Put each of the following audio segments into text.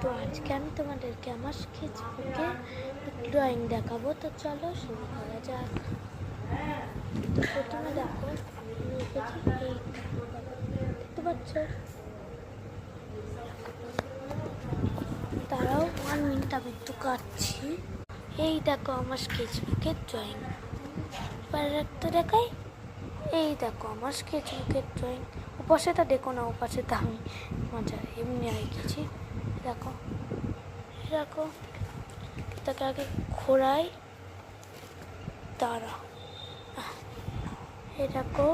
তো আজকে আমি তোমাদেরকে আমার স্কেচবুকে ড্রয়িং দেখাবো। তো চলো শুরু করা যাক। তো প্রথমে দেখো আমি এঁকেছি এইটা, দেখতে পাচ্ছ? তারাও 1 মিনিট আমি একটু কাটছি। এই দেখো আমার স্কেচবুকের ড্রয়িং। এবার একটা দেখাই, এই দেখো আমার স্কেচবুকের ড্রয়িং। ওপাশেটা দেখো না, ওপাশেটা আমি মজা এমনি এঁকেছি। দেখো দেখো, এটাকে আগে ঘোরাই, দাঁড়া, এই দেখো,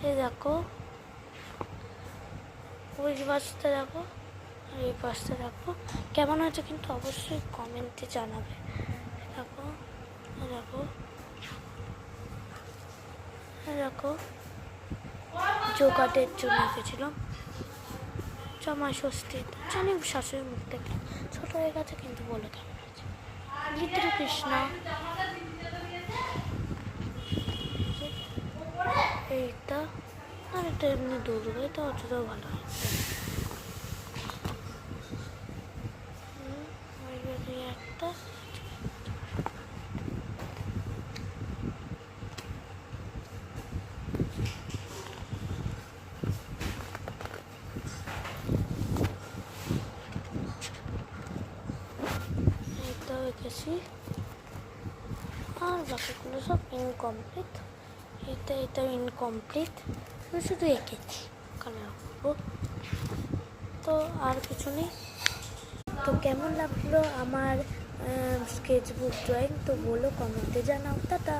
এই দেখো, ওই পাশটা দেখো, আর এই পাশটা দেখো। কেমন হয়েছে কিন্তু অবশ্যই কমেন্টে জানাবে। দেখো দেখো দেখো, যোগাটের জন্য এঁকেছিলাম জামাই ষষ্ঠী। জানি শাশুড়ির মুখ দেখলে ছোট হয়ে গেছে, কিন্তু বলে কেমন আছে লিটল কৃষ্ণা। এইটা আর এটা এমনি দৌড়বে, তো অতটাও ভালো হয়। একটা এইটাও এঁকেছি, আর বাকিগুলো সব ইনকমপ্লিট। এটা ইনকমপ্লিট, শুধু এঁকেছি, কালার করবো, তো আর কিছু নেই। তো কেমন লাগলো আমার স্কেচবুক ড্রয়িং, তো বলো কমেন্টে জানাও। টাটা।